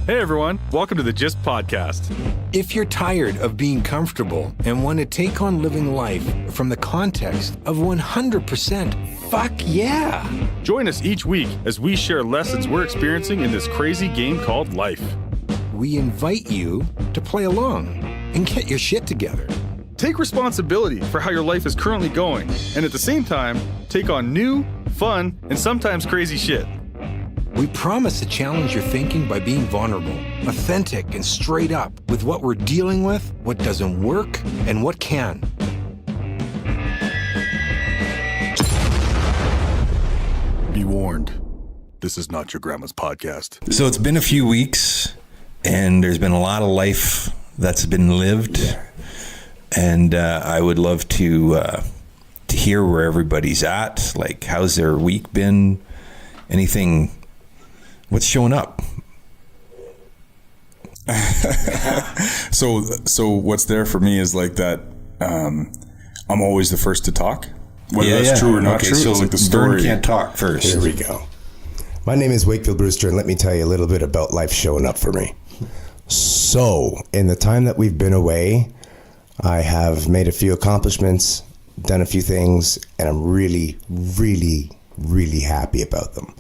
Hey everyone, welcome to the Gist Podcast. If you're tired of being comfortable and want to take on living life from the context of 100%, fuck yeah! Join us each week as we share lessons we're experiencing in this crazy game called life. We invite you to play along and get your shit together. Take responsibility for how your life is currently going, and at the same time, take on new, fun, and sometimes crazy shit. We promise to challenge your thinking by being vulnerable, authentic, and straight up with what we're dealing with, what doesn't work, and what can. Be warned, this is not your grandma's podcast. So it's been a few weeks, and there's been a lot of life that's been lived, and I would love to hear where everybody's at. Like, how's their week been? Anything? What's showing up? So what's there for me is like that. I'm always the first to talk, whether that's true or not true. So it's like the Vern story. can't talk first. Here we go. My name is Wakefield Brewster, and let me tell you a little bit about life showing up for me. So, in the time that we've been away, I have made a few accomplishments, done a few things, and I'm really, really, really happy about them.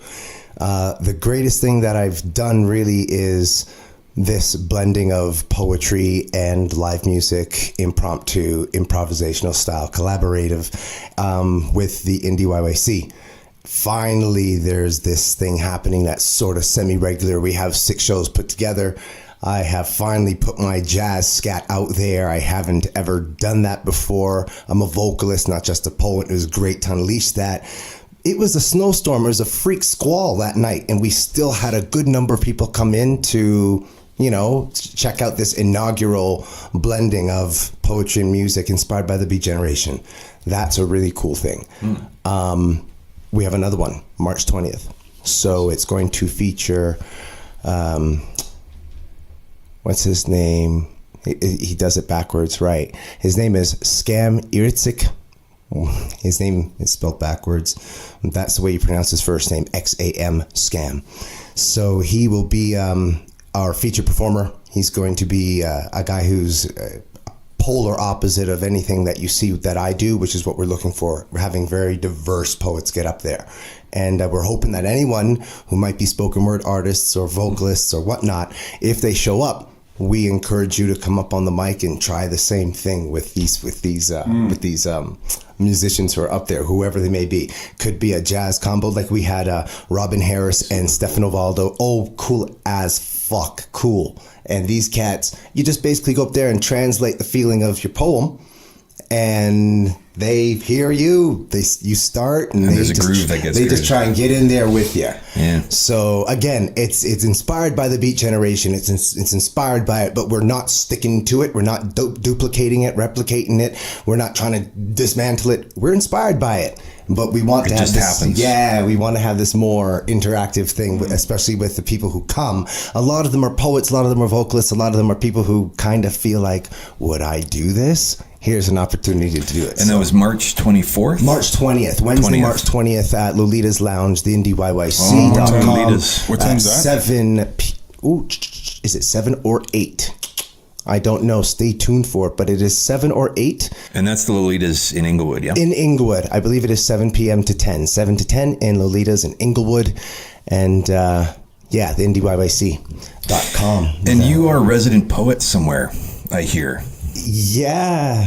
The greatest thing that I've done really is this blending of poetry and live music, impromptu, improvisational style, collaborative, with the Indie YYC. Finally, there's this thing happening that's sort of semi-regular. We have 6 shows put together. I have finally put my jazz scat out there. I haven't ever done that before. I'm a vocalist, not just a poet. It was great to unleash that. It was a snowstorm. It was a freak squall that night, and we still had a good number of people come in to, check out this inaugural blending of poetry and music inspired by the Beat Generation. That's a really cool thing. We have another one, March 20th. So it's going to feature, what's his name? He does it backwards, right? His name is Scam Iritzik. His name is spelled backwards. That's the way you pronounce his first name, X-A-M, Scam. So he will be our featured performer. He's going to be a guy who's polar opposite of anything that you see that I do, which is what we're looking for. We're having very diverse poets get up there. And we're hoping that anyone who might be spoken word artists or vocalists or whatnot, if they show up, we encourage you to come up on the mic and try the same thing with these musicians who are up there, whoever they may be. Could be a jazz combo like we had Robin Harris and Stefano Valdo. Oh, cool as fuck, cool. And these cats, you just basically go up there and translate the feeling of your poem, and they hear you. You start, and there's a groove that gets. They just try and get in there with you. Yeah. So again, it's inspired by the Beat Generation. It's inspired by it, but we're not sticking to it. We're not duplicating it, replicating it. We're not trying to dismantle it. We're inspired by it, but we want to have this. Happens. Yeah, we want to have this more interactive thing, especially with the people who come. A lot of them are poets. A lot of them are vocalists. A lot of them are people who kind of feel like, would I do this? Here's an opportunity to do it. And that was March 24th? March 20th. Wednesday, 20th. March 20th at Lolita's Lounge, the IndieYYC.com. What time's that? 7 is it 7 or 8? I don't know. Stay tuned for it, but it is 7 or 8. And that's the Lolita's in Inglewood, yeah? In Inglewood. I believe it is 7 p.m. to 10. 7 to 10 in Lolita's in Inglewood. And the IndieYYC.com. And you are a resident poet somewhere, I hear. Yeah.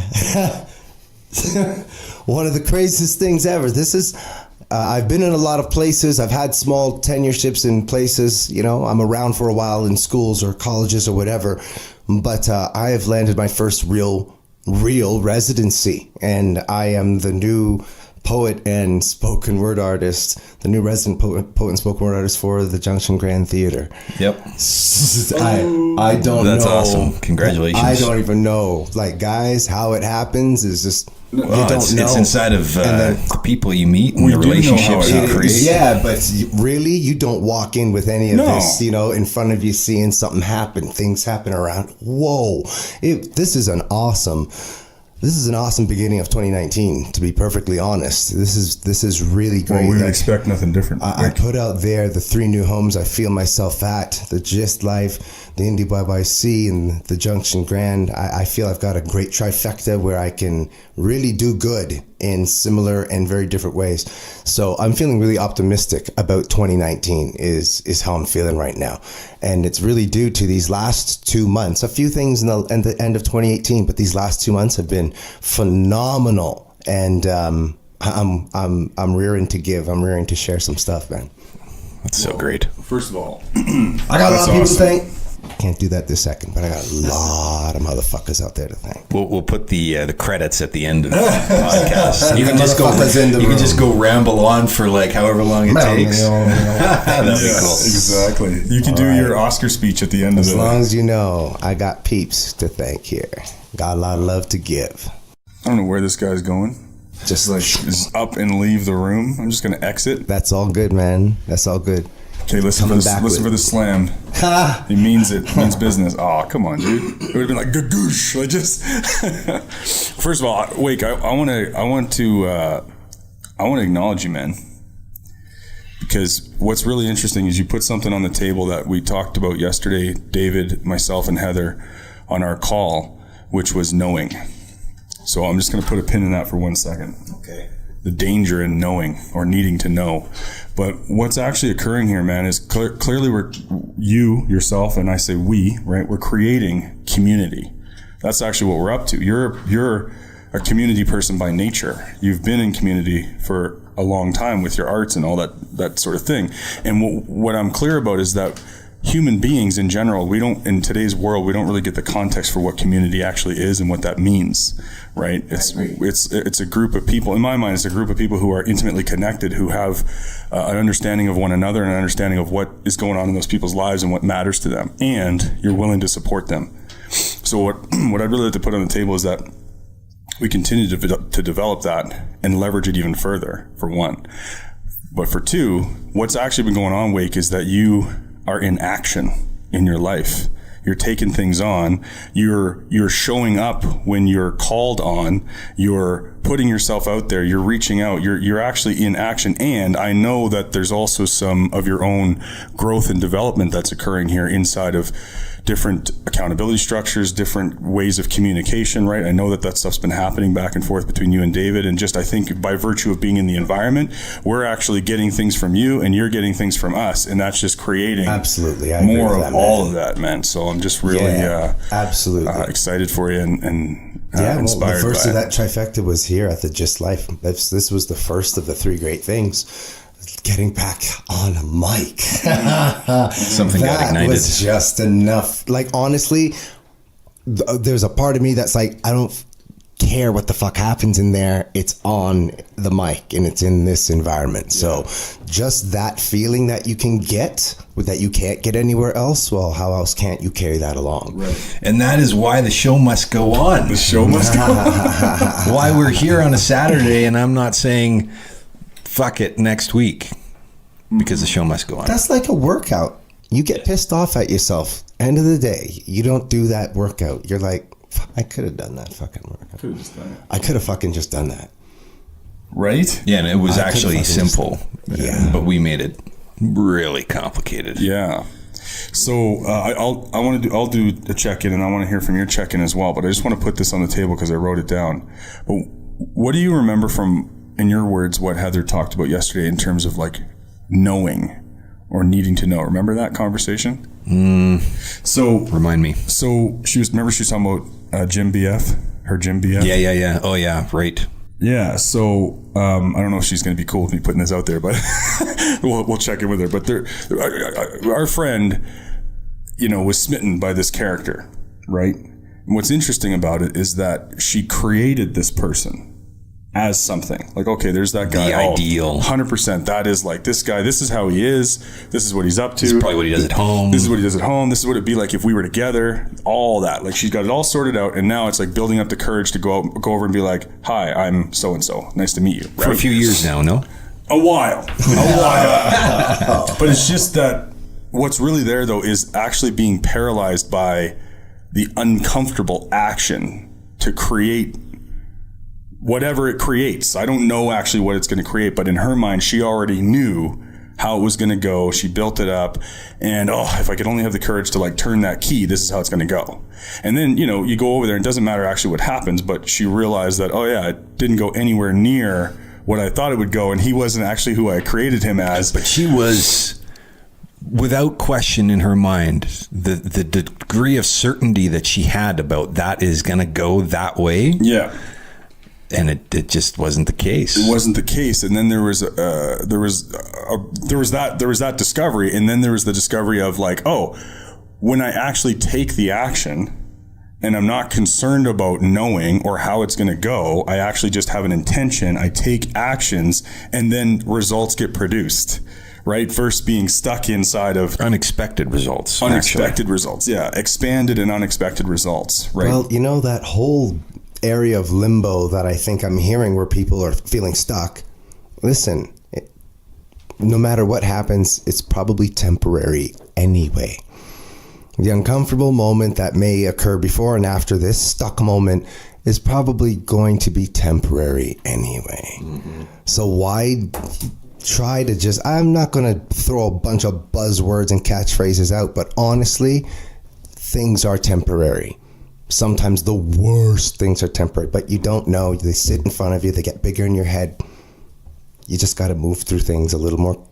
One of the craziest things ever. This is, I've been in a lot of places. I've had small tenureships in places. I'm around for a while in schools or colleges or whatever. But I have landed my first real residency. And I am the new poet and spoken word artist, the new resident poet and spoken word artist for the Junction Grand Theater. Yep. I don't know. That's awesome. Congratulations. I don't even know. Like, guys, how it happens is just, you don't know. It's inside of the people you meet and the relationships you create. Yeah, but really, you don't walk in with any of this, in front of you seeing something happen. Things happen around. Whoa. This is an awesome This is an awesome beginning of 2019, to be perfectly honest. This is really great. Well, we would expect nothing different. I put out there the 3 new homes I feel myself at, the Gist Life, the Indie YYC, and the Junction Grand. I feel I've got a great trifecta where I can really do good in similar and very different ways. So I'm feeling really optimistic about 2019 is how I'm feeling right now. And it's really due to these last 2 months. A few things in the end of 2018, but these last 2 months have been phenomenal. And I'm rearing to give. I'm rearing to share some stuff, man. That's so great. First of all, I got a lot of people to thank. Can't do that this second, but I got a lot of motherfuckers out there to thank. We'll put the credits at the end of the podcast. You can just go ramble on for like however long it takes. That'd be cool. Exactly. You can do your Oscar speech at the end of it. As long as you know, I got peeps to thank here. Got a lot of love to give. I don't know where this guy's going. Just like Just up and leave the room. I'm just gonna exit. that's all good, man. That's all good. Okay, listen for the slam. He means it. Means business. Oh, come on, dude. It would have been like gagoosh. Like just. First of all, Wake. I want to acknowledge you, man. Because what's really interesting is you put something on the table that we talked about yesterday, David, myself, and Heather, on our call, which was knowing. So I'm just going to put a pin in that for 1 second. Okay. The danger in knowing or needing to know. But what's actually occurring here, man, is clearly yourself, and I say we, right? We're creating community. That's actually what we're up to. You're a community person by nature. You've been in community for a long time with your arts and all that sort of thing. And what I'm clear about is that human beings in general, in today's world, we don't really get the context for what community actually is and what that means, right? It's a group of people. In my mind, it's a group of people who are intimately connected, who have an understanding of one another and an understanding of what is going on in those people's lives and what matters to them. And you're willing to support them. So what I'd really like to put on the table is that we continue to develop that and leverage it even further, for one. But for two, what's actually been going on, Wake, is that you are in action in your life. You're taking things on. You're showing up when you're called on. You're putting yourself out there. You're reaching out. You're actually in action. And I know that there's also some of your own growth and development that's occurring here inside of different accountability structures, different ways of communication, right? I know that stuff's been happening back and forth between you and David. And just, I think by virtue of being in the environment, we're actually getting things from you and you're getting things from us. And that's just creating absolutely more of all of that, man. So I'm just really absolutely excited for you and inspired the first by of that trifecta was here at the Gist Life. This was the first of the 3 great things. Getting back on a mic. Something got ignited. That was just enough. Like, honestly, there's a part of me that's like, I don't care what the fuck happens in there. It's on the mic and it's in this environment. So just that feeling that you can get that you can't get anywhere else, well, how else can't you carry that along? Right. And that is why the show must go on. The show must go on. Why we're here on a Saturday, and I'm not saying fuck it next week, because the show must go on. That's like a workout. You get pissed off at yourself. End of the day, you don't do that workout. You're like, I could have done that fucking workout. I could have fucking just done that. Right? Yeah, and it was actually simple. Yeah. But we made it really complicated. Yeah. So I'll do a check-in, and I want to hear from your check-in as well. But I just want to put this on the table because I wrote it down. But what do you remember from, in your words, what Heather talked about yesterday in terms of like knowing or needing to know? Remember that conversation? So remind me. So she was talking about Jim BF, her Jim BF. Yeah. Oh yeah, right. Yeah. So I don't know if she's going to be cool with me putting this out there, but we'll check in with her. But our friend, was smitten by this character, right? And what's interesting about it is that she created this person as something like, okay, there's that guy. The ideal. 100%. That is like this guy. This is how he is. This is what he's up to. This is probably what he does at home. This is what he does at home. This is what it'd be like if we were together. All that. Like, she's got it all sorted out. And now it's like building up the courage to go over and be like, hi, I'm so-and-so. Nice to meet you. Right? For a few years now, no? A while. But it's just that what's really there, though, is actually being paralyzed by the uncomfortable action to create whatever it creates. I don't know actually what it's going to create, but in her mind, she already knew how it was going to go. She built it up, and if I could only have the courage to like turn that key, this is how it's going to go. And then, you go over there and it doesn't matter actually what happens, but she realized that, it didn't go anywhere near what I thought it would go. And he wasn't actually who I created him as. But she was, without question in her mind, the degree of certainty that she had about that is going to go that way. Yeah. And it just wasn't the case. It wasn't the case. And then there was that discovery. And then there was the discovery of like, when I actually take the action and I'm not concerned about knowing or how it's going to go, I actually just have an intention. I take actions and then results get produced, right? Versus being stuck inside of unexpected results. Results. Yeah. Expanded and unexpected results, right? Well, that whole area of limbo that I think I'm hearing where people are feeling stuck. Listen, no matter what happens, it's probably temporary anyway. The uncomfortable moment that may occur before and after this stuck moment is probably going to be temporary anyway. Mm-hmm. So why try to just, I'm not going to throw a bunch of buzzwords and catchphrases out, but honestly, things are temporary. Sometimes the worst things are temporary, but you don't know. They sit in front of you. They get bigger in your head. You just got to move through things a little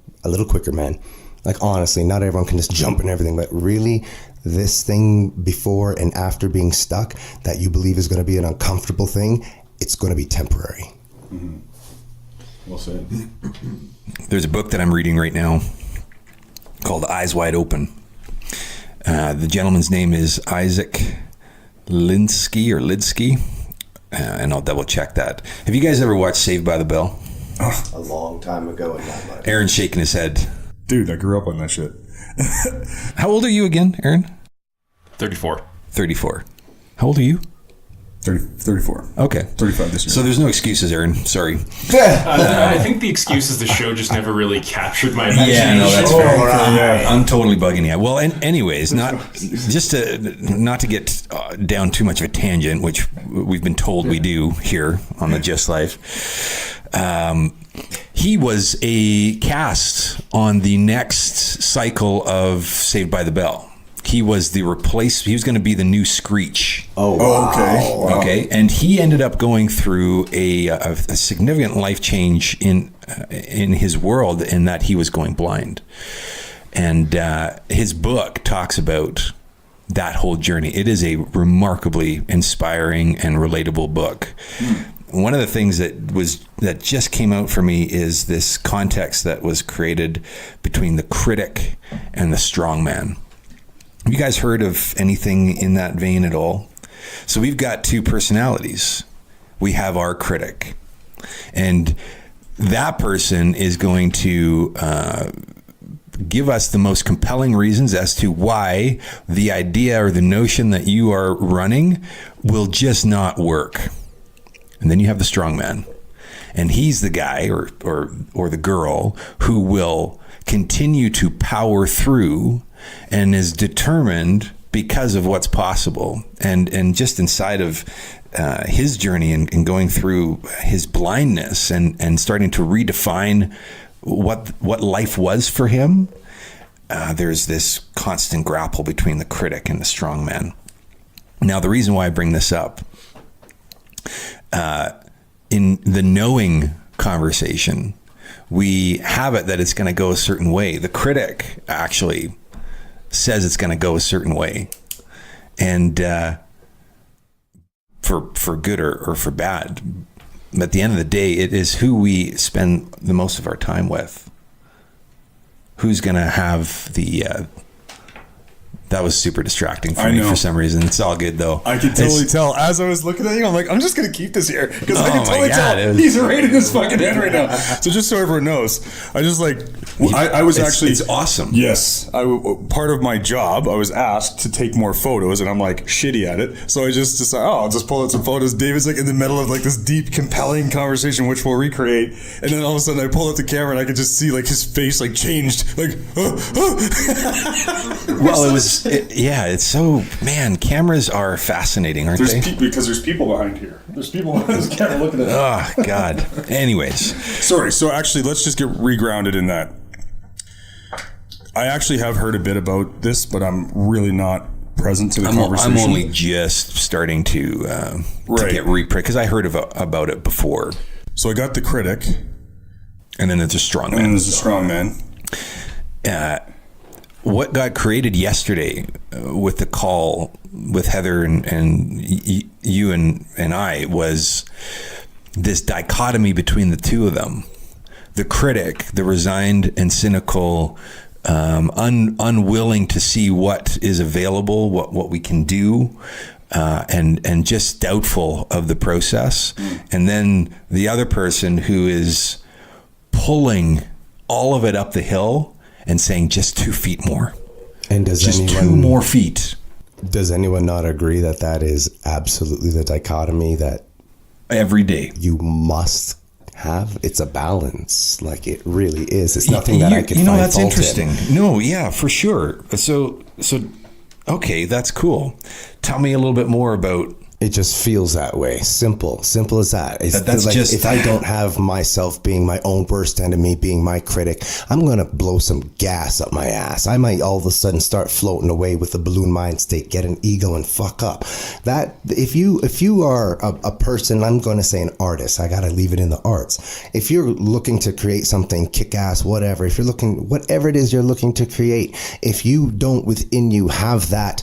quicker, man. Like, honestly, not everyone can just jump in everything, but really, this thing before and after being stuck that you believe is going to be an uncomfortable thing, it's going to be temporary. Mm-hmm. Well said. There's a book that I'm reading right now called Eyes Wide Open. The gentleman's name is Isaac Lidsky, and I'll double check that. Have you guys ever watched Saved by the Bell? A long time ago. Aaron's shaking his head. Dude, I grew up on that shit. How old are you again, Aaron? 34. 34. How old are you? 34. Okay. 35 this year. So there's no excuses, Aaron. Sorry. I think the excuse is the show just never really captured my imagination. Yeah, no, that's fair. Yeah. I'm totally bugging you. Well, anyways, not to get down too much of a tangent, which we've been told we do here on the Just Life. He was a cast on the next cycle of Saved by the Bell. He was the he was going to be the new Screech. Oh, wow. Okay. Wow. Okay. And he ended up going through a significant life change in his world in that he was going blind. And his book talks about that whole journey. It is a remarkably inspiring and relatable book. One of the things that just came out for me is this context that was created between the Critic and the StrongMan. Have you guys heard of anything in that vein at all? So we've got two personalities. We have our Critic, and that person is going to give us the most compelling reasons as to why the idea or the notion that you are running will just not work. And then you have the StrongMan, and he's the guy or the girl who will continue to power through and is determined because of what's possible. And just inside of his journey and going through his blindness and starting to redefine what life was for him, there's this constant grapple between the Critic and the StrongMan. Now, the reason why I bring this up, in the knowing conversation, we have it that it's going to go a certain way. The Critic actually says it's going to go a certain way, and for good or for bad. But at the end of the day, it is who we spend the most of our time with. Who's going to have the that was super distracting for me for some reason. It's all good though. I could totally tell as I was looking at you. I'm like, I'm just gonna keep this here because I can Oh my totally God, tell he's right in his fucking head right now. So just so everyone knows, I just like I was actually it's awesome. Yes, part of my job. I was asked to take more photos, and I'm like shitty at it. So I just decided, I'll just pull out some photos. David's like in the middle of like this deep, compelling conversation, which we'll recreate. And then all of a sudden, I pull out the camera, and I could just see like his face like changed. Like, well, it was it's so, man, cameras are fascinating, aren't they? Because there's people behind here. There's people behind this camera looking at us. Oh, God. Anyways. Sorry. So actually, let's just get regrounded in that. I actually have heard a bit about this, but I'm really not present to the conversation. I'm only just starting to get because I heard about it before. So I got the Critic. And then there's a StrongMan. And then there's a StrongMan. What got created yesterday with the call with Heather and you and I was this dichotomy between the two of them. The critic, the resigned and cynical, unwilling to see what is available, what we can do, and just doubtful of the process. And then the other person who is pulling all of it up the hill and saying just 2 feet more. And does just anyone, 2 more feet. Does anyone not agree that that is absolutely the dichotomy that every day you must have? It's a balance. Like, it really is. It's nothing that I could find that's fault interesting. in. No, yeah, for sure. So okay, that's cool. Tell me a little bit more about. It just feels that way. Simple as that. That's like, just, if I don't have myself being my own worst enemy, being my critic, I'm going to blow some gas up my ass. I might all of a sudden start floating away with a balloon mind state, get an ego and fuck up. That if you are a person, I'm going to say an artist, I got to leave it in the arts. If you're looking to create something kick ass, whatever, if you're looking, whatever it is you're looking to create, if you don't within you have that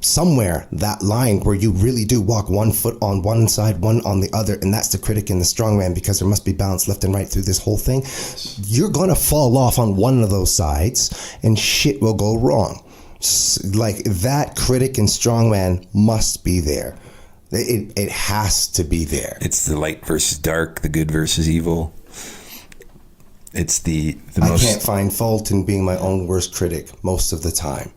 somewhere, that line where you really do walk 1 foot on one side, one on the other, and that's the critic and the strongman, because there must be balance left and right through this whole thing. You're gonna fall off on one of those sides and shit will go wrong. Like, that critic and strongman must be there. It has to be there. It's the light versus dark, the good versus evil. It's the I most. can't find fault in being my own worst critic most of the time.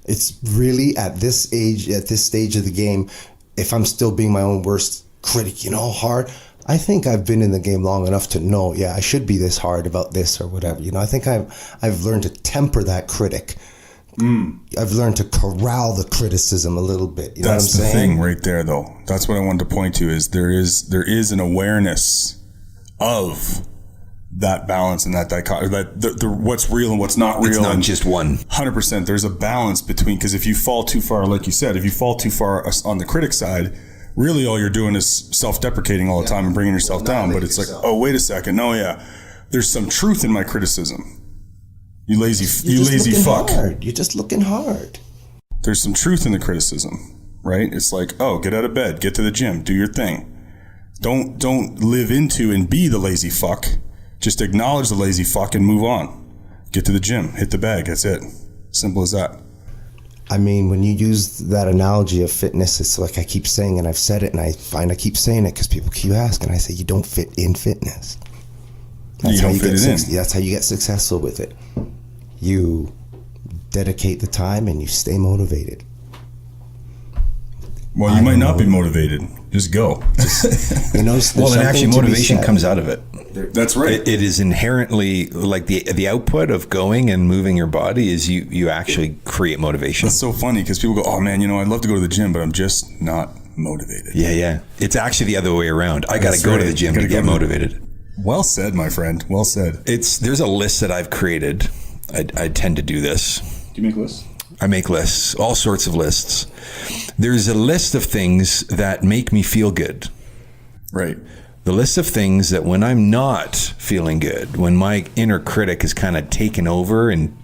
It's really at this age, at this stage of the game, if I'm still being my own worst critic, hard, I think I've been in the game long enough to know, I should be this hard about this or whatever. I think I've learned to temper that critic. I've learned to corral the criticism a little bit. You know what I'm saying? That's the thing right there, though. That's what I wanted to point to, is there is an awareness of that balance and that dichotomy, that the what's real and what's not real. It's not just one. 100%. There's a balance between, because if you fall too far, like you said, if you fall too far on the critic side, really all you're doing is self-deprecating all the time and bringing yourself down. But it's like, oh, wait a second. No, there's some truth in my criticism. You lazy fuck. You're just looking hard. There's some truth in the criticism, right? It's like, oh, get out of bed, get to the gym, do your thing. Don't live into and be the lazy fuck. Just acknowledge the lazy fuck and move on. Get to the gym, hit the bag, that's it. Simple as that. I mean, when you use that analogy of fitness, it's like I keep saying, and I've said it, and I find I keep saying it because people keep asking. I say, you don't fit in fitness. That's how you get that's how you get successful with it. You dedicate the time and you stay motivated. Well, you might not be motivated. Just go. Well, and actually motivation comes out of it. That's right. It is inherently, like, the output of going and moving your body is you actually create motivation. That's so funny because people go, oh man, I'd love to go to the gym, but I'm just not motivated. Yeah. It's actually the other way around. I got to go to the gym to get motivated. Well said, my friend. Well said. There's a list that I've created. I tend to do this. Do you make lists? I make lists, all sorts of lists. There's a list of things that make me feel good. Right. The list of things that when I'm not feeling good, when my inner critic has kind of taken over and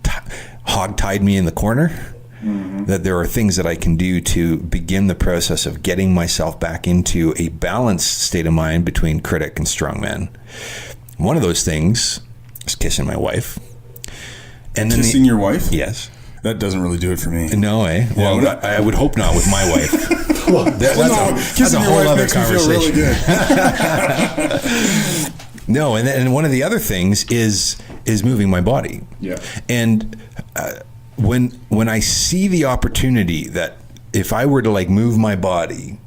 hog-tied me in the corner, that there are things that I can do to begin the process of getting myself back into a balanced state of mind between critic and strongman. One of those things is kissing my wife. And then kissing your wife? Yes. That doesn't really do it for me. No, eh? Well, I would hope not with my wife. That's a whole other conversation. No, and one of the other things is moving my body. Yeah. And when I see the opportunity that if I were to move my body,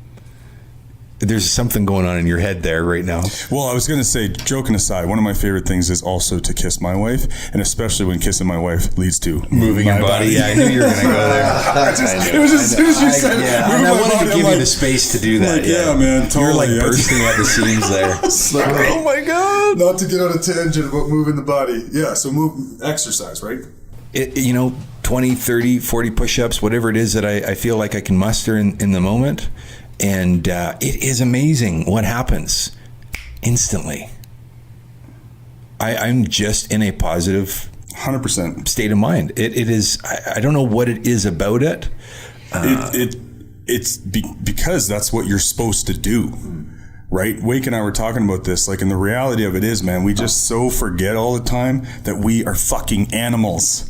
there's something going on in your head there right now. Well, I was going to say, joking aside, one of my favorite things is also to kiss my wife, and especially when kissing my wife leads to Moving your body. Yeah, I knew you were going to go there. It was as soon as you said it. Yeah, and I wanted to give you the space to do that. Like, yeah, man, totally. You're like bursting at the seams there. Sorry. Oh my God. Not to get on a tangent about moving the body. Yeah, so exercise, right? 20, 30, 40 push-ups, whatever it is that I feel like I can muster in the moment. And it is amazing what happens instantly. I'm just in a positive 100% state of mind. It is, I don't know what it is about it. Because that's what you're supposed to do. Right? Wake and I were talking about this, like, and the reality of it is, man, we just so forget all the time that we are fucking animals.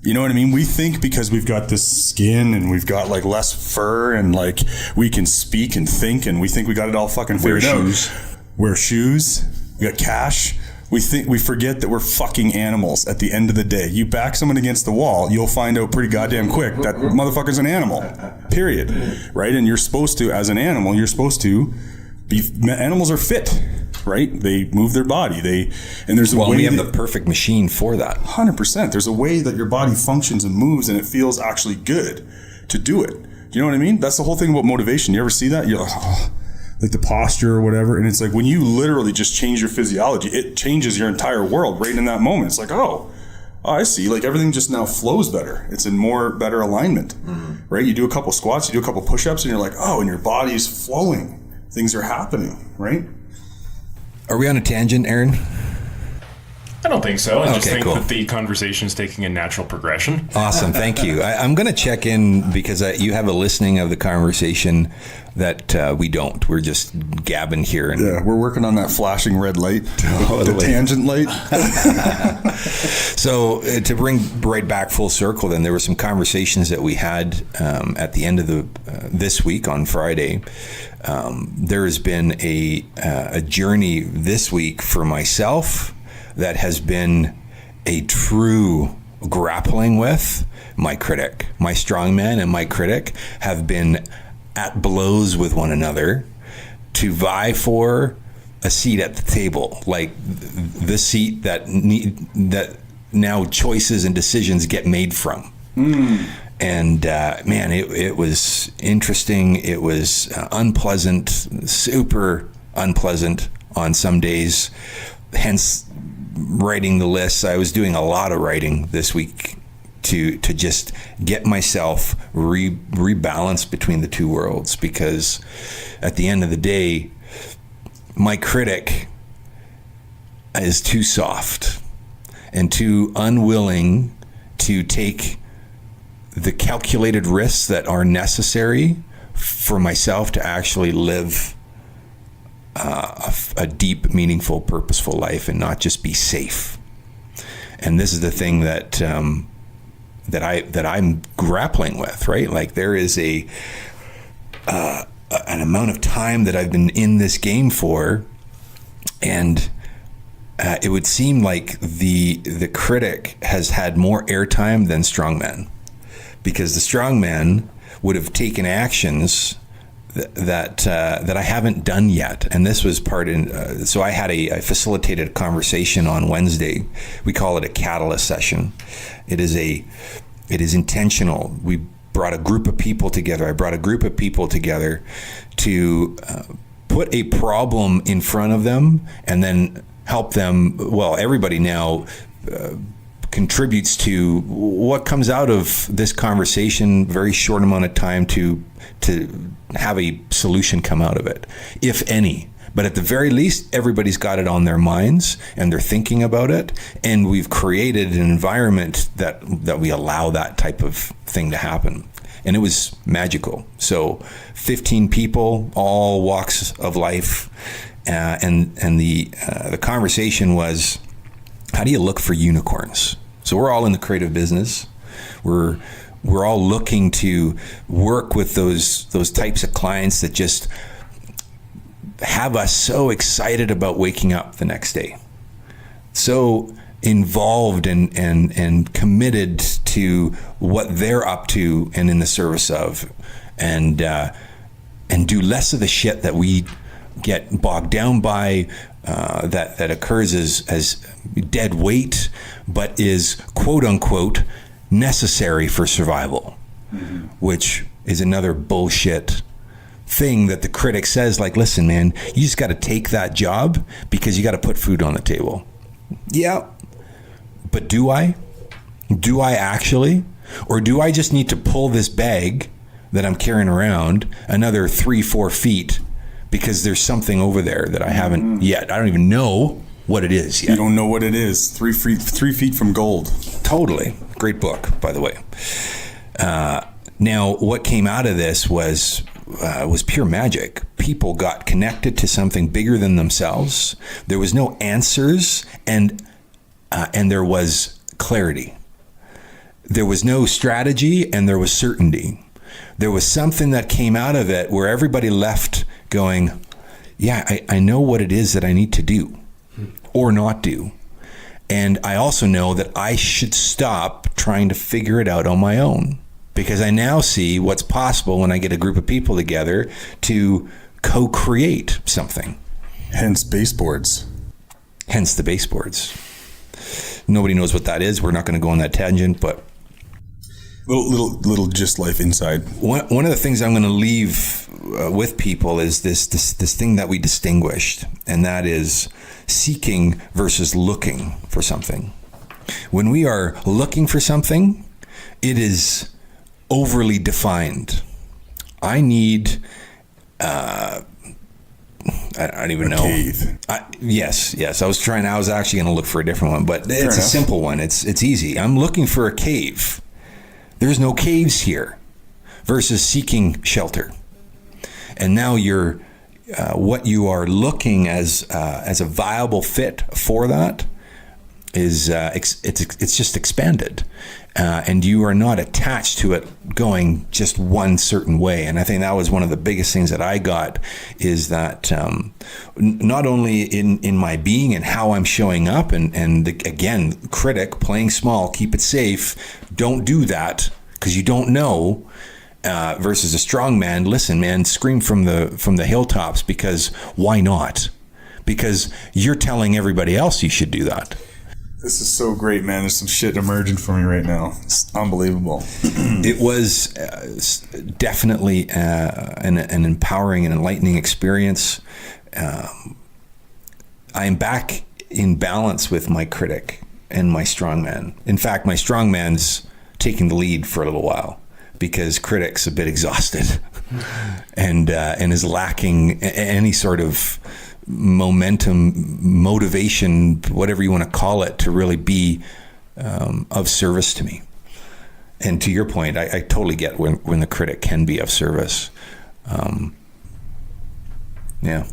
You know what I mean? We think because we've got this skin and we've got like less fur and like we can speak and think and we think we got it all fucking figured out. Wear shoes. We got cash. We forget that we're fucking animals at the end of the day. You back someone against the wall, you'll find out pretty goddamn quick that motherfucker's an animal. Period. Right? And you're supposed to, as an animal, animals are fit, right? They move their body. There's a way. We have the perfect machine for that. 100%. There's a way that your body functions and moves, and it feels actually good to do it. You know what I mean? That's the whole thing about motivation. You ever see that? You're like the posture or whatever, and it's like when you literally just change your physiology, it changes your entire world right in that moment. It's like, oh, I see. Like everything just now flows better. It's in better alignment, right? You do a couple squats, you do a couple push-ups, and you're like, oh, and your body's flowing. Things are happening, right? Are we on a tangent, Aaron? I don't think so. I just think cool. that the conversation is taking a natural progression. Awesome. Thank you. I'm going to check in because you have a listening of the conversation that we don't. We're just gabbing here. And yeah, we're working on that flashing red light, the tangent light. So to bring right back full circle, then there were some conversations that we had at the end of this week on Friday. There has been a journey this week for myself that has been a true grappling with my critic. My StrongMan and my critic have been at blows with one another to vie for a seat at the table, like the seat that now choices and decisions get made from. And man, it was interesting. It was unpleasant, super unpleasant on some days. Hence, writing the lists. I was doing a lot of writing this week to just get myself rebalanced between the two worlds, because at the end of the day, my critic is too soft and too unwilling to take the calculated risks that are necessary for myself to actually live a deep, meaningful, purposeful life and not just be safe. And this is the thing that I'm grappling with, right? Like there is an amount of time that I've been in this game for, and it would seem like the critic has had more airtime than StrongMan, because the StrongMan would have taken actions that I haven't done yet. And this was so I facilitated a conversation on Wednesday. We call it a catalyst session. It is intentional. We brought a group of people together. I brought a group of people together to put a problem in front of them and then help them. Well, everybody now contributes to what comes out of this conversation, very short amount of time to have a solution come out of it, if any. But at the very least, everybody's got it on their minds and they're thinking about it. And we've created an environment that we allow that type of thing to happen. And it was magical. So 15 people, all walks of life. And the conversation was, how do you look for unicorns? So we're all in the creative business. We're all looking to work with those types of clients that just have us so excited about waking up the next day, so involved and committed to what they're up to and in the service of. And and do less of the shit that we get bogged down by, that occurs as dead weight, but is quote unquote necessary for survival, which is another bullshit thing that the critic says, like, listen, man, you just got to take that job because you got to put food on the table. Yeah. But do I? Do I actually? Or do I just need to pull this bag that I'm carrying around another 3-4 feet because there's something over there that I haven't yet? I don't even know what it is yet. You don't know what it is. 3 feet from gold. Totally. Great book, by the way. Now, what came out of this was pure magic. People got connected to something bigger than themselves. There was no answers, and there was clarity. There was no strategy, and there was certainty. There was something that came out of it where everybody left going, yeah, I know what it is that I need to do or not do. And I also know that I should stop trying to figure it out on my own, because I now see what's possible when I get a group of people together to co-create something. Hence baseboards. Hence the baseboards. Nobody knows what that is. We're not going to go on that tangent, but little just life inside. One of the things I'm going to leave with people is this thing that we distinguished, and that is seeking versus looking for something. When we are looking for something, it is overly defined. I need I don't even know. Cave. Yes. I was actually going to look for a different one, but it's a simple one. It's easy. I'm looking for a cave. There's no caves here, versus seeking shelter. And now you're what you are looking as a viable fit for that is it's just expanded, and you are not attached to it going just one certain way. And I think that was one of the biggest things that I got, is that not only in my being and how I'm showing up, and again, critic, playing small, keep it safe, don't do that because you don't know. Versus a strong man, listen, man, scream from the hilltops, because why not? Because you're telling everybody else you should do that. This is so great, man. There's some shit emerging for me right now. It's unbelievable. It was definitely an empowering and enlightening experience. I am back in balance with my critic and my strongman. In fact, my strongman's taking the lead for a little while, because critic's a bit exhausted and is lacking any sort of momentum, motivation, whatever you want to call it, to really be of service to me. And to your point, I totally get when the critic can be of service. Yeah.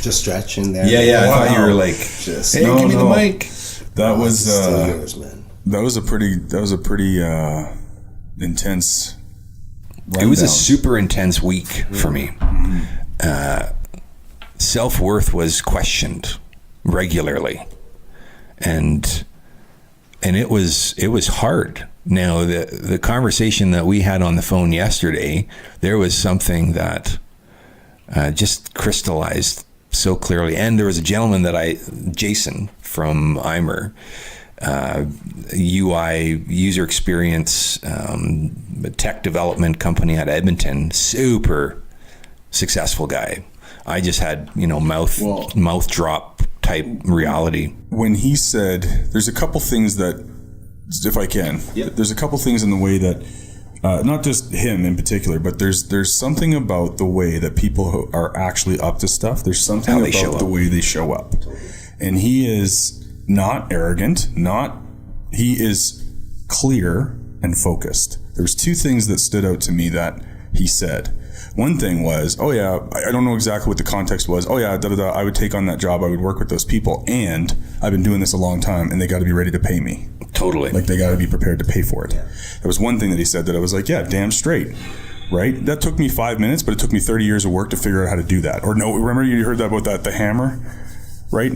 Just stretching there. Yeah. Wow. I thought you were like, Just, hey, give me the mic. That was yours, man. that was a pretty intense rundown. It was a super intense week for me. Self-worth was questioned regularly, and it was hard. Now, the conversation that we had on the phone yesterday, there was something that just crystallized so clearly. And there was a gentleman Jason from I'm, UI, user experience, tech development company out of Edmonton, super successful guy. I just had, mouth drop type reality. When he said, there's a couple things that, if I can, there's a couple things in the way that, not just him in particular, but there's something about the way that people who are actually up to stuff. There's something about the way they show up. And he is not arrogant, he is clear and focused. There's two things that stood out to me that he said. One thing was, oh yeah, I don't know exactly what the context was. Oh yeah, I would take on that job. I would work with those people, and I've been doing this a long time, and they got to be ready to pay me. Totally. Like, they got to be prepared to pay for it. Yeah. There was one thing that he said that I was like, yeah, damn straight. Right? That took me 5 minutes, but it took me 30 years of work to figure out how to do that. Or no, remember you heard that about the hammer, right?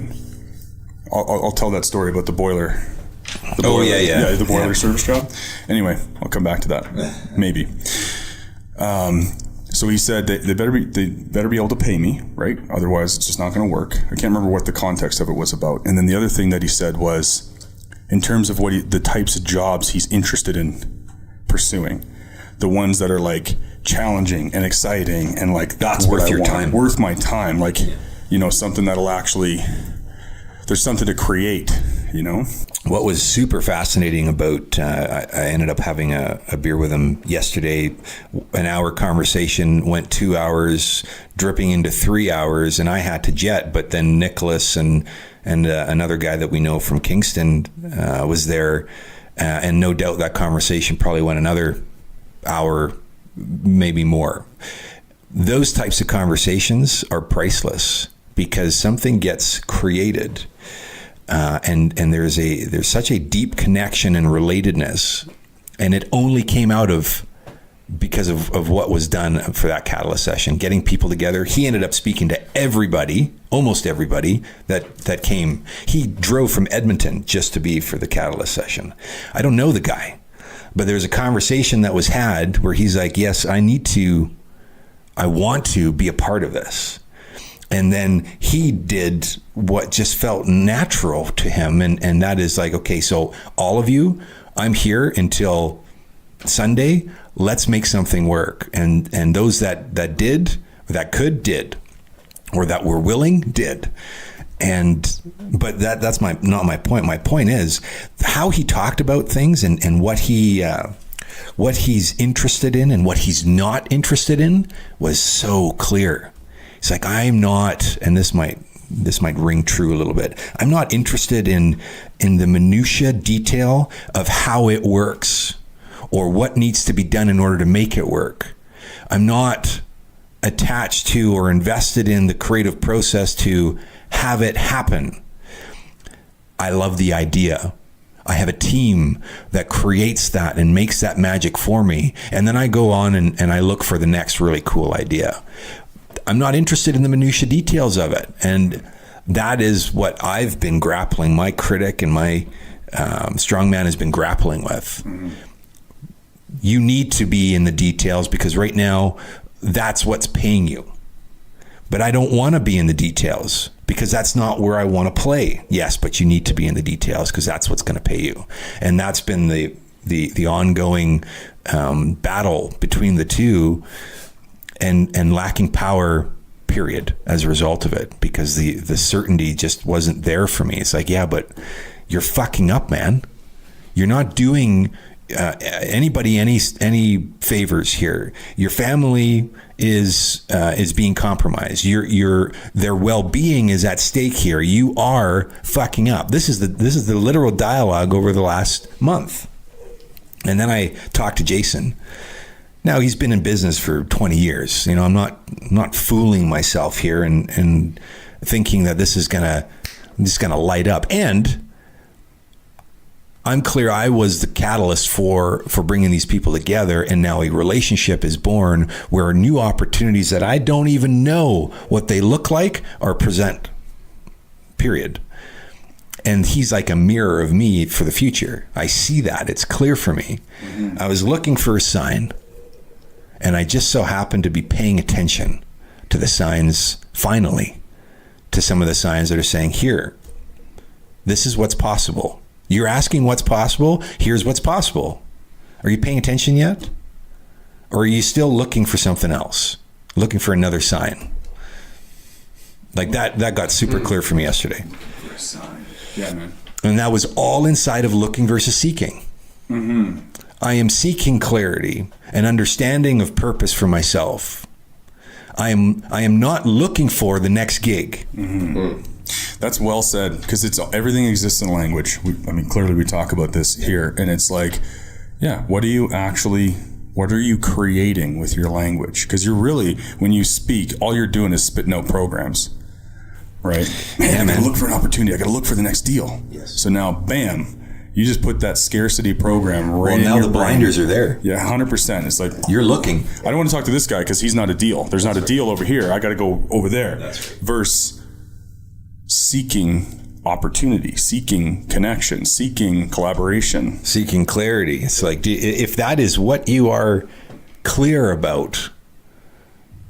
I'll tell that story about the boiler. The boiler service job. Anyway, I'll come back to that. Maybe. So he said they better be able to pay me, right? Otherwise, it's just not going to work. I can't remember what the context of it was about. And then the other thing that he said was, in terms of the types of jobs he's interested in pursuing, the ones that are like challenging and exciting and like that's Worth what I your want, time. worth my time, like something that'll actually, there's something to create. What was super fascinating about, I ended up having a beer with him yesterday. An hour conversation went 2 hours, dripping into 3 hours, and I had to jet. But then Nicholas and another guy that we know from Kingston was there, and no doubt that conversation probably went another hour, maybe more. Those types of conversations are priceless because something gets created. And there's such a deep connection and relatedness, and it only came out because of what was done for that Catalyst session, getting people together. He ended up speaking to everybody, almost everybody that came. He drove from Edmonton just to be for the Catalyst session. I don't know the guy, but there's a conversation that was had where he's like, yes, I want to be a part of this. And then he did what just felt natural to him. And that is like, okay, so all of you, I'm here until Sunday. Let's make something work. And those that did, that could, did, or that were willing, did. But that's not my point. My point is how he talked about things and what he's interested in and what he's not interested in was so clear. It's like, I'm not, and this might ring true a little bit. I'm not interested in the minutia detail of how it works or what needs to be done in order to make it work. I'm not attached to or invested in the creative process to have it happen. I love the idea. I have a team that creates that and makes that magic for me. And then I go on and I look for the next really cool idea. I'm not interested in the minutia details of it. And that is what I've been grappling, my Critic and my StrongMan has been grappling with. Mm-hmm. You need to be in the details because right now that's what's paying you. But I don't want to be in the details because that's not where I want to play. Yes, but you need to be in the details because that's what's going to pay you. And that's been the ongoing battle between the two. And lacking power, period, as a result of it, because the certainty just wasn't there for me. It's like, yeah, but you're fucking up, man. You're not doing anybody any favors here. Your family is being compromised. Their well-being is at stake here. You are fucking up. This is the literal dialogue over the last month. And then I talked to Jason. Now, he's been in business for 20 years. I'm not fooling myself here and thinking that this is gonna light up. And I'm clear I was the catalyst for bringing these people together, and now a relationship is born where new opportunities that I don't even know what they look like are present. Period. And he's like a mirror of me for the future. I see that. It's clear for me. Mm-hmm. I was looking for a sign. And I just so happened to be paying attention to the signs, finally, to some of the signs that are saying, here, this is what's possible. You're asking what's possible? Here's what's possible. Are you paying attention yet? Or are you still looking for something else? Looking for another sign? Like that got super clear for me yesterday. For a sign. Yeah, man. And that was all inside of looking versus seeking. Mm-hmm. I am seeking clarity and understanding of purpose for myself. I am not looking for the next gig. Mm-hmm. That's well said, because everything exists in language. Clearly we talk about this here, and it's like, yeah, what are you creating with your language? Because you're really, when you speak, all you're doing is spitting out programs, right? Man, I gotta look for an opportunity. I gotta look for the next deal. Yes. So now, bam. You just put that scarcity program right in your brain. Well, now the blinders are there. Yeah, 100%. It's like, you're looking. I don't want to talk to this guy because he's not a deal. There's not a deal over here. I got to go over there. That's right. Versus seeking opportunity, seeking connection, seeking collaboration. Seeking clarity. It's like, if that is what you are clear about,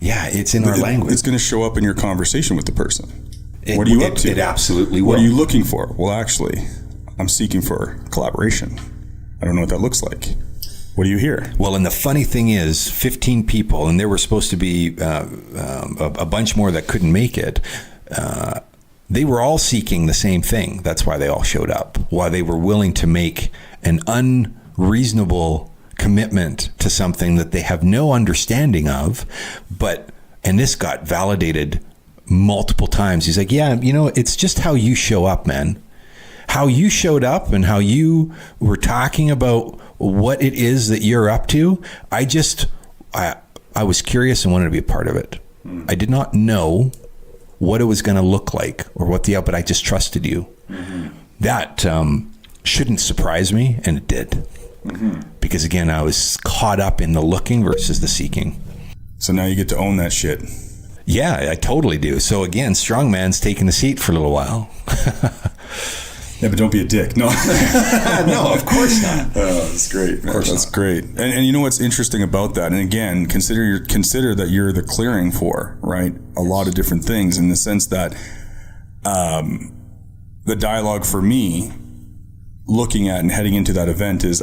Yeah, it's in our language. It's going to show up in your conversation with the person. It- What are you up to? It absolutely will. What are you looking for? Well, actually, I'm seeking for collaboration. I don't know what that looks like. What do you hear? Well, and the funny thing is, 15 people, and there were supposed to be a bunch more that couldn't make it. They were all seeking the same thing. That's why they all showed up. Why they were willing to make an unreasonable commitment to something that they have no understanding of. And this got validated multiple times. He's like, yeah, it's just how you show up, man. How you showed up and how you were talking about what it is that you're up to. I was curious and wanted to be a part of it. I did not know what it was going to look like or what but I just trusted you. That shouldn't surprise me, and it did. Because again, I was caught up in the looking versus the seeking. So now you get to own that shit. Yeah, I totally do. So again, StrongMan's taking the seat for a little while. Yeah, but don't be a dick. No. No, of course not. Oh, that's great. Man. That's great. And you know what's interesting about that? And again, consider that you're the clearing for, right? A lot of different things in the sense that the dialogue for me looking at and heading into that event is,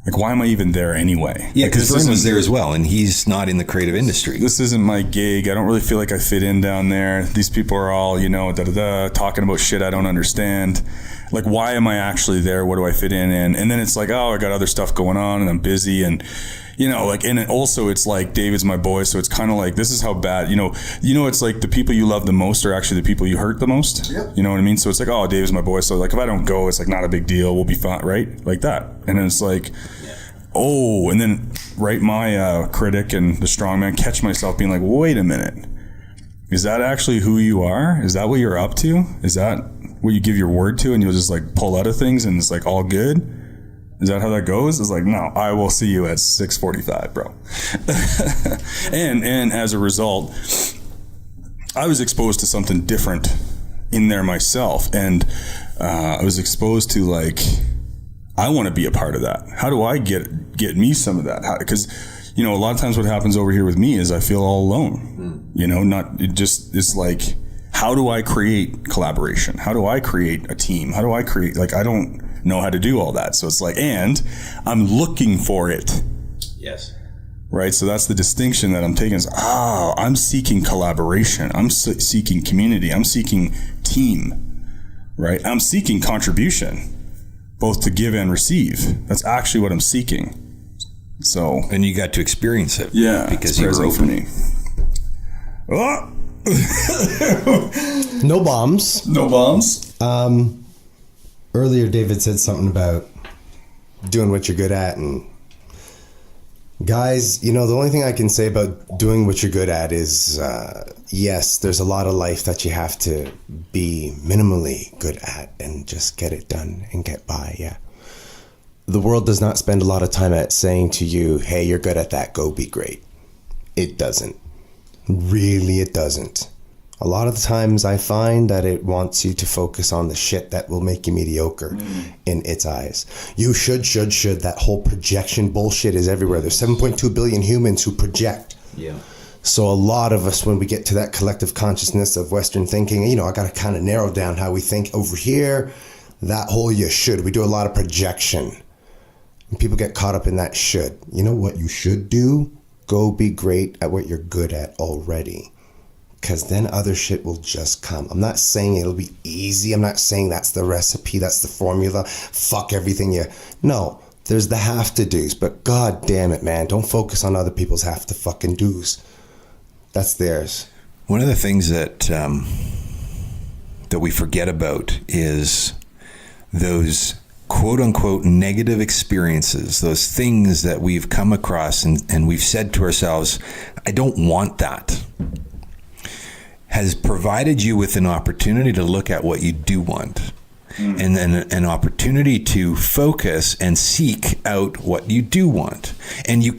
like, why am I even there anyway? Yeah, because Vern was there as well, and he's not in the creative industry. This isn't my gig. I don't really feel like I fit in down there. These people are all, talking about shit I don't understand. Like, why am I actually there? What do I fit in? And then it's like, oh, I got other stuff going on, and I'm busy, and and also it's like David's my boy, so it's kind of like, this is how bad, it's like the people you love the most are actually the people you hurt the most. Yeah. You know what I mean? So it's like, oh, David's my boy, so like if I don't go, it's like not a big deal. We'll be fine, right? Like that. And then it's like, oh, and then my critic and the StrongMan catch myself being like, wait a minute, is that actually who you are? Is that what you're up to? Is that what you give your word to, and you'll just like pull out of things and it's like all good? Is that how that goes? It's like, no, I will see you at 6:45, bro. and as a result, I was exposed to something different in there myself, and I was exposed to like, I want to be a part of that. How do I get me some of that? Because a lot of times what happens over here with me is I feel all alone. It's like, how do I create collaboration? How do I create a team? How do I create, like, I don't know how to do all that. So it's like, and I'm looking for it. Yes. Right. So that's the distinction that I'm taking is, I'm seeking collaboration. I'm seeking community. I'm seeking team, right? I'm seeking contribution, both to give and receive. That's actually what I'm seeking. So, and you got to experience it. Yeah. Because you were open. For me. Oh. No bombs. No bombs. Earlier, David said something about doing what you're good at, and guys, the only thing I can say about doing what you're good at is, yes, there's a lot of life that you have to be minimally good at and just get it done and get by. Yeah. The world does not spend a lot of time at saying to you, hey, you're good at that, go be great. It doesn't. Really, it doesn't. A lot of the times I find that it wants you to focus on the shit that will make you mediocre in its eyes. You should. That whole projection bullshit is everywhere. There's 7.2 billion humans who project. Yeah. So a lot of us, when we get to that collective consciousness of Western thinking, I got to kind of narrow down how we think over here. That whole you should. We do a lot of projection. And people get caught up in that should. You know what you should do? Go be great at what you're good at already. Because then other shit will just come. I'm not saying it'll be easy. I'm not saying that's the recipe, that's the formula. Fuck everything No, there's the have to do's. But god damn it, man. Don't focus on other people's have to fucking do's. That's theirs. One of the things that we forget about is those quote unquote negative experiences, those things that we've come across and we've said to ourselves, I don't want that. Has provided you with an opportunity to look at what you do want, and then an opportunity to focus and seek out what you do want. And you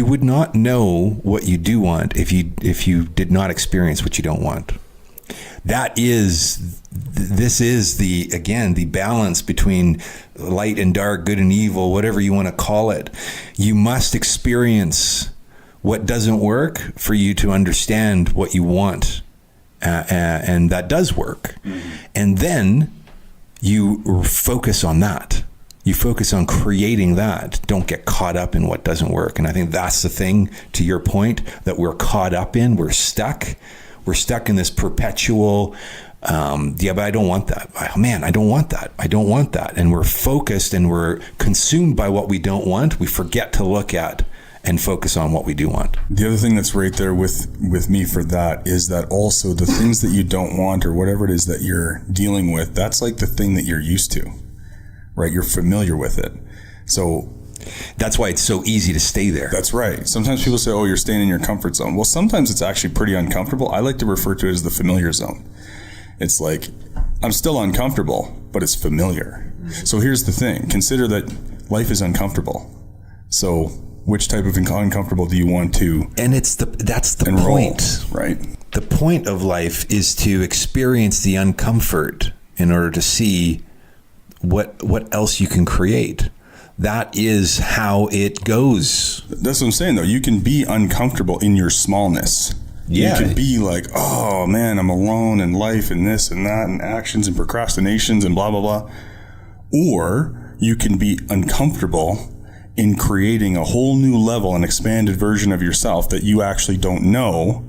would not know what you do want if you did not experience what you don't want. This is the balance between light and dark, good and evil, whatever you want to call it. You must experience what doesn't work for you to understand what you want. And that does work. And then you focus on that. You focus on creating that. Don't get caught up in what doesn't work. And I think that's the thing, to your point, that we're caught up in. We're stuck. We're stuck in this perpetual, but I don't want that. Oh, man, I don't want that. I don't want that. And we're focused and we're consumed by what we don't want. We forget to look at and focus on what we do want. The other thing that's right there with me for that is that also the things that you don't want or whatever it is that you're dealing with, that's like the thing that you're used to, right? You're familiar with it. So that's why it's so easy to stay there. That's right. Sometimes people say, oh, you're staying in your comfort zone. Well, sometimes it's actually pretty uncomfortable. I like to refer to it as the familiar zone. It's like, I'm still uncomfortable, but it's familiar. So here's the thing. Consider that life is uncomfortable. So which type of uncomfortable do you want to And that's the enroll, point. Right? The point of life is to experience the uncomfort in order to see what else you can create. That is how it goes. That's what I'm saying, though. You can be uncomfortable in your smallness. Yeah. You can be like, oh, man, I'm alone in life and this and that and actions and procrastinations and blah, blah, blah. Or you can be uncomfortable in creating a whole new level, an expanded version of yourself that you actually don't know,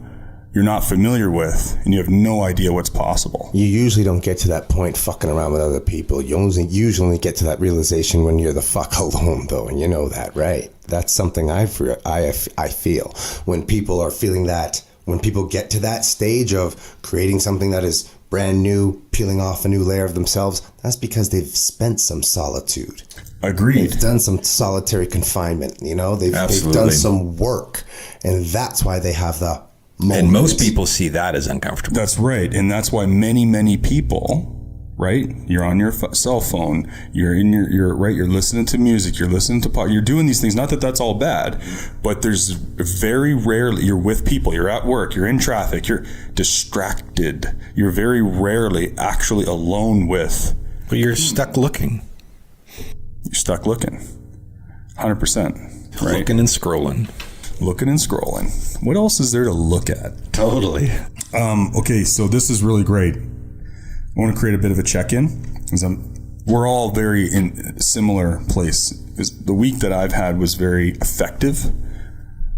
you're not familiar with, and you have no idea what's possible. You usually don't get to that point fucking around with other people. You usually get to that realization when you're the fuck alone, though, and you know that, right? That's something I feel. When people are feeling that, when people get to that stage of creating something that is brand new, peeling off a new layer of themselves, that's because they've spent some solitude. Agreed. They've done some solitary confinement, you know? They've done some work, and that's why they have the moment. And most people see that as uncomfortable. That's right. And that's why many people, right? You're on your cell phone. You're in you're listening to music. You're listening to you're doing these things. Not that that's all bad, but there's very rarely, you're with people. You're at work. You're in traffic. You're distracted. You're very rarely actually alone with. But you're stuck looking. You're stuck looking. 100%. Right? Looking and scrolling. Looking and scrolling. What else is there to look at? Totally. Okay, so this is really great. I want to create a bit of a check-in because we're all very in a similar place. The week that I've had was very effective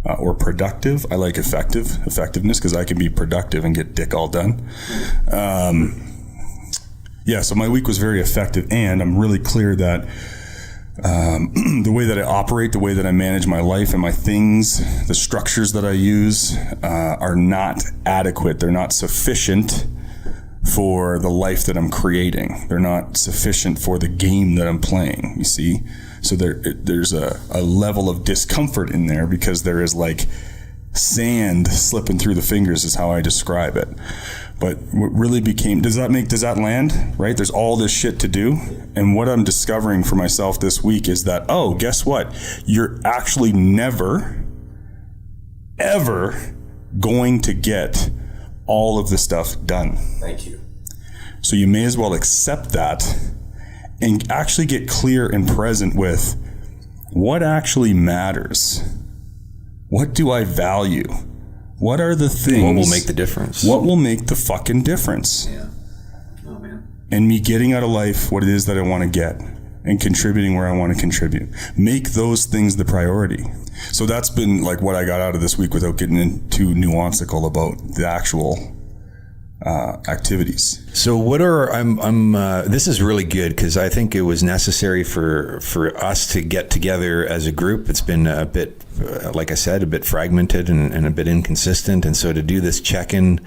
or productive. I like effectiveness because I can be productive and get dick all done. So my week was very effective, and I'm really clear that the way that I operate, the way that I manage my life and my things, the structures that I use are not adequate. They're not sufficient for the life that I'm creating. They're not sufficient for the game that I'm playing, you see? So there's a level of discomfort in there because there is like sand slipping through the fingers is how I describe it. But what really does that land, right? There's all this shit to do. And what I'm discovering for myself this week is that, oh, guess what? You're actually never, ever going to get all of the stuff done. Thank you. So you may as well accept that and actually get clear and present with what actually matters. What do I value? What are the things? What will make the difference? What will make the fucking difference? Yeah. Oh, man. And me getting out of life what it is that I want to get and contributing where I want to contribute. Make those things the priority. So that's been like what I got out of this week without getting into nuancical about the actual activities. So what are this is really good because I think it was necessary for us to get together as a group. It's been a bit, like I said, a bit fragmented and a bit inconsistent, and so to do this check-in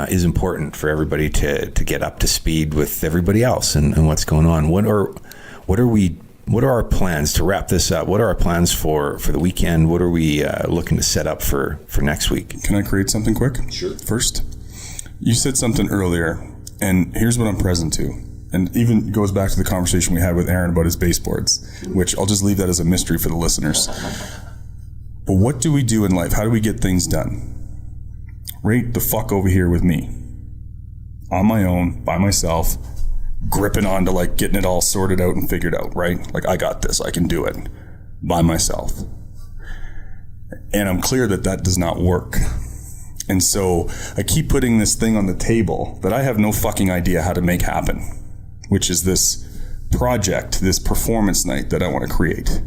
is important for everybody to get up to speed with everybody else and what's going on. What are our plans to wrap this up? What are our plans for the weekend? What are we looking to set up for next week? Can I create something quick? Sure. First, you said something earlier, and here's what I'm present to. And even goes back to the conversation we had with Aaron about his baseboards, which I'll just leave that as a mystery for the listeners. But what do we do in life? How do we get things done? Right the fuck over here with me. On my own, by myself, gripping on to like getting it all sorted out and figured out, right? Like I got this, I can do it by myself. And I'm clear that that does not work. And so I keep putting this thing on the table that I have no fucking idea how to make happen, which is this project, this performance night that I want to create.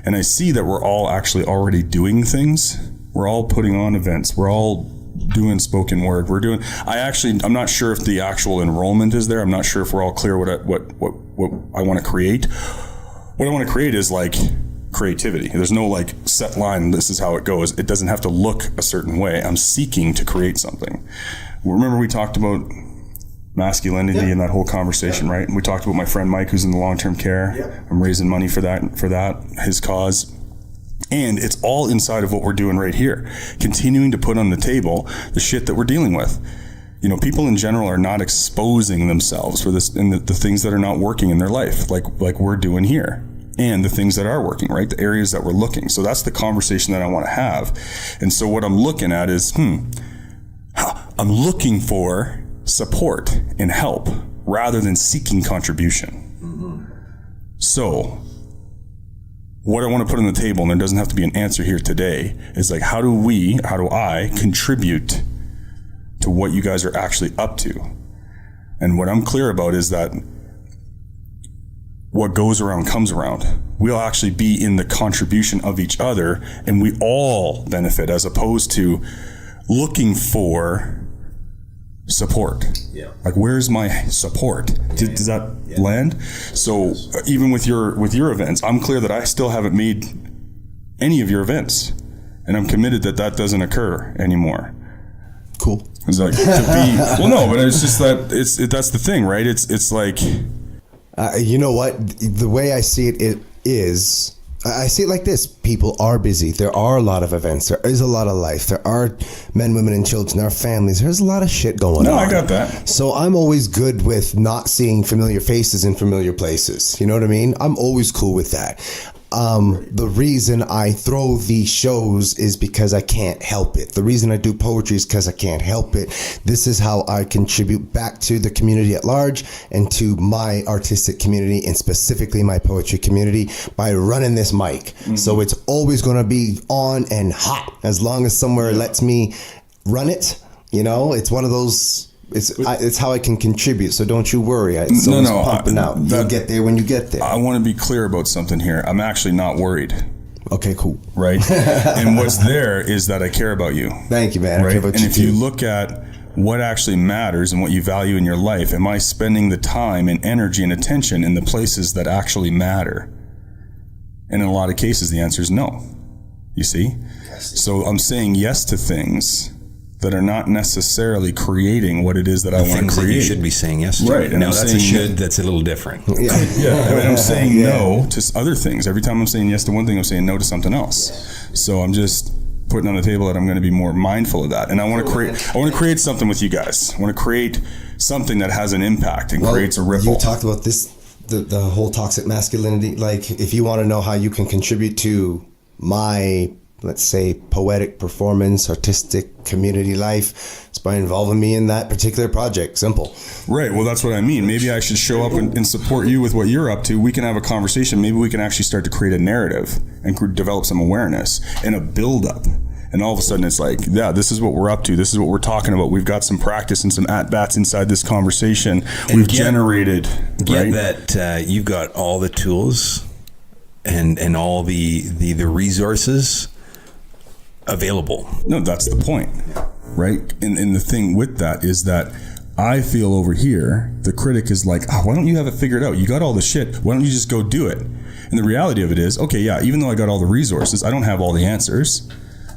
And I see that we're all actually already doing things. We're all putting on events. We're all doing spoken word. I'm not sure if the actual enrollment is there. I'm not sure if we're all clear what I want to create. What I want to create is like creativity. There's no like set line, this is how it goes. It doesn't have to look a certain way. I'm seeking to create something. Remember we talked about masculinity in that whole conversation, right? And we talked about my friend Mike who's in the long-term care. I'm raising money for that, his cause. And it's all inside of what we're doing right here. Continuing to put on the table the shit that we're dealing with. You know, people in general are not exposing themselves for this and the things that are not working in their life, like we're doing here. And the things that are working, right? The areas that we're looking. So that's the conversation that I want to have. And so what I'm looking at is, I'm looking for support and help rather than seeking contribution. So what I want to put on the table, and there doesn't have to be an answer here today, is like, how do I contribute to what you guys are actually up to? And what I'm clear about is that what goes around comes around. We'll actually be in the contribution of each other and we all benefit as opposed to looking for support. Yeah. Like, where's my support? Does that land? So even with your events, I'm clear that I still haven't made any of your events and I'm committed that doesn't occur anymore. Cool. It's like to be, well, no, but it's just that that's the thing, right? It's like, you know what? The way I see it is, I see it like this. People are busy. There are a lot of events. There is a lot of life. There are men, women, and children. There are families. There's a lot of shit going on. No, I got that. So I'm always good with not seeing familiar faces in familiar places. You know what I mean? I'm always cool with that. The reason I throw these shows is because I can't help it. The reason I do poetry is because I can't help it. This is how I contribute back to the community at large and to my artistic community and specifically my poetry community by running this mic. Mm-hmm. So it's always going to be on and hot as long as somewhere lets me run it. You know, it's one of those... It's how I can contribute, so don't you worry. It's always pumping out. You'll get there when you get there. I want to be clear about something here. I'm actually not worried. Okay, cool. Right? And what's there is that I care about you. Thank you, man. Right? I care about and you if too. you look at what actually matters and what you value in your life, am I spending the time and energy and attention in the places that actually matter? And in a lot of cases, the answer is no. You see? So I'm saying yes to things that are not necessarily creating what it is that I want to create. Things that you should be saying yes to. Right. And now, I'm that's a should that's a little different. Yeah. And I'm saying no to other things. Every time I'm saying yes to one thing, I'm saying no to something else. So I'm just putting on the table that I'm going to be more mindful of that. And I want to create something with you guys. I want to create something that has an impact and creates a ripple. You talked about this, the whole toxic masculinity. Like, if you want to know how you can contribute to my, let's say, poetic performance, artistic community life, it's by involving me in that particular project. Simple. Right. Well, that's what I mean. Maybe I should show up and support you with what you're up to. We can have a conversation. Maybe we can actually start to create a narrative and develop some awareness and a build-up. And all of a sudden it's like, yeah, this is what we're up to. This is what we're talking about. We've got some practice and some at-bats inside this conversation. We've generated. Get that you've got all the tools and all the resources available. No, that's the point, right? And the thing with that is that I feel over here, the critic is like, why don't you have it figured out? You got all the shit. Why don't you just go do it? And the reality of it is, okay, yeah, even though I got all the resources, I don't have all the answers.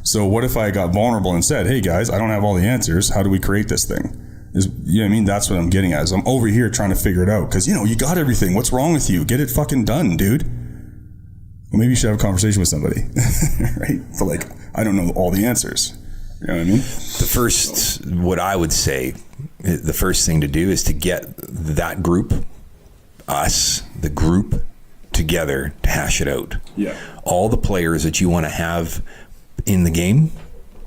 So what if I got vulnerable and said, hey guys, I don't have all the answers. How do we create this thing? You know what I mean? That's what I'm getting at. Is I'm over here trying to figure it out. Because, you got everything. What's wrong with you? Get it fucking done, dude. Well, maybe you should have a conversation with somebody, right? But like, I don't know all the answers. You know what I mean? What I would say, the first thing to do is to get that group, the group together to hash it out. Yeah. All the players that you want to have in the game,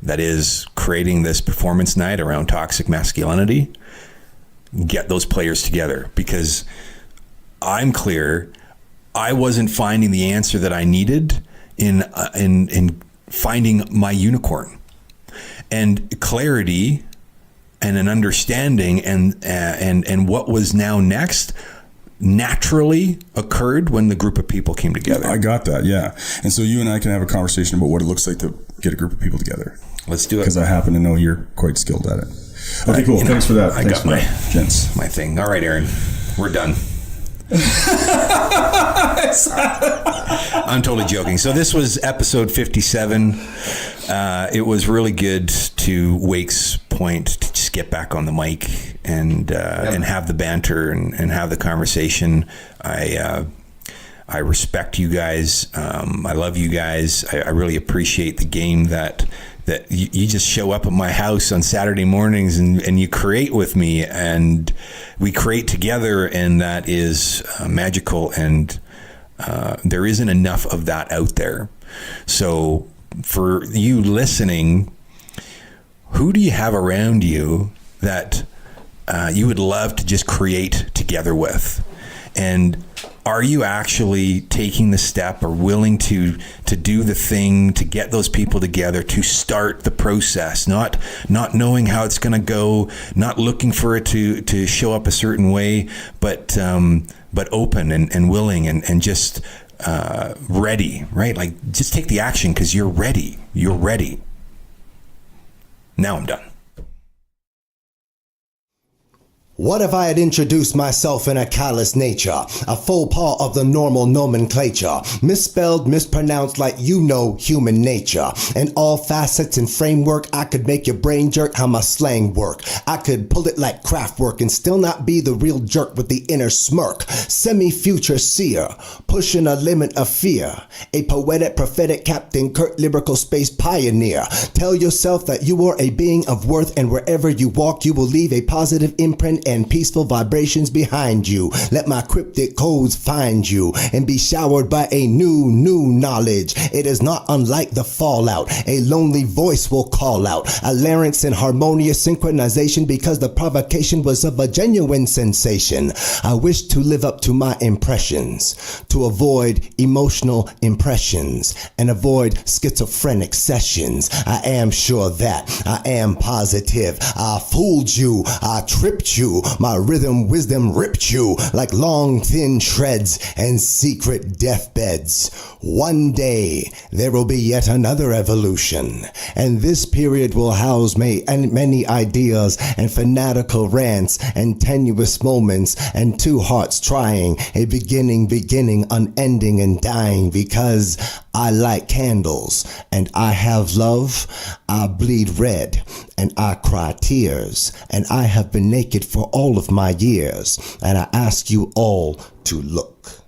that is creating this performance night around toxic masculinity, get those players together, because I'm clear I wasn't finding the answer that I needed in finding my unicorn, and clarity and an understanding and what was now next naturally occurred when the group of people came together. I got that, yeah. And so you and I can have a conversation about what it looks like to get a group of people together. Let's do it. Because I happen to know you're quite skilled at it. Okay, cool. Thanks for that. I Thanks got my gents. my thing. All right, Aaron, we're done. I'm totally joking. So this was episode 57. It was really good, to Wake's point, to just get back on the mic and have the banter and have the conversation. I respect you guys. I love you guys. I really appreciate the game that you just show up at my house on Saturday mornings and you create with me, and we create together, and that is magical, and there isn't enough of that out there. So for you listening, who do you have around you that you would love to just create together with? And are you actually taking the step or willing to do the thing to get those people together, to start the process, not knowing how it's going to go, not looking for it to show up a certain way, but open and willing and just ready, right? Like, just take the action because you're ready. You're ready. Now I'm done. What if I had introduced myself in a callous nature, a faux pas of the normal nomenclature, misspelled, mispronounced like you know human nature. In all facets and framework, I could make your brain jerk how my slang work. I could pull it like craft work and still not be the real jerk with the inner smirk. Semi-future seer, pushing a limit of fear. A poetic, prophetic Captain Kirk, lyrical space pioneer. Tell yourself that you are a being of worth, and wherever you walk, you will leave a positive imprint and peaceful vibrations behind you. Let my cryptic codes find you and be showered by a new knowledge. It is not unlike the fallout. A lonely voice will call out. A larynx in harmonious synchronization because the provocation was of a genuine sensation. I wish to live up to my impressions, to avoid emotional impressions and avoid schizophrenic sessions. I am sure that I am positive. I fooled you. I tripped you. My rhythm wisdom ripped you like long thin shreds and secret deathbeds. One day there will be yet another evolution, and this period will house many ideas and fanatical rants and tenuous moments and two hearts trying, a beginning, unending and dying, because I light candles and I have love. I bleed red and I cry tears, and I have been naked for all of my years, and I ask you all to look.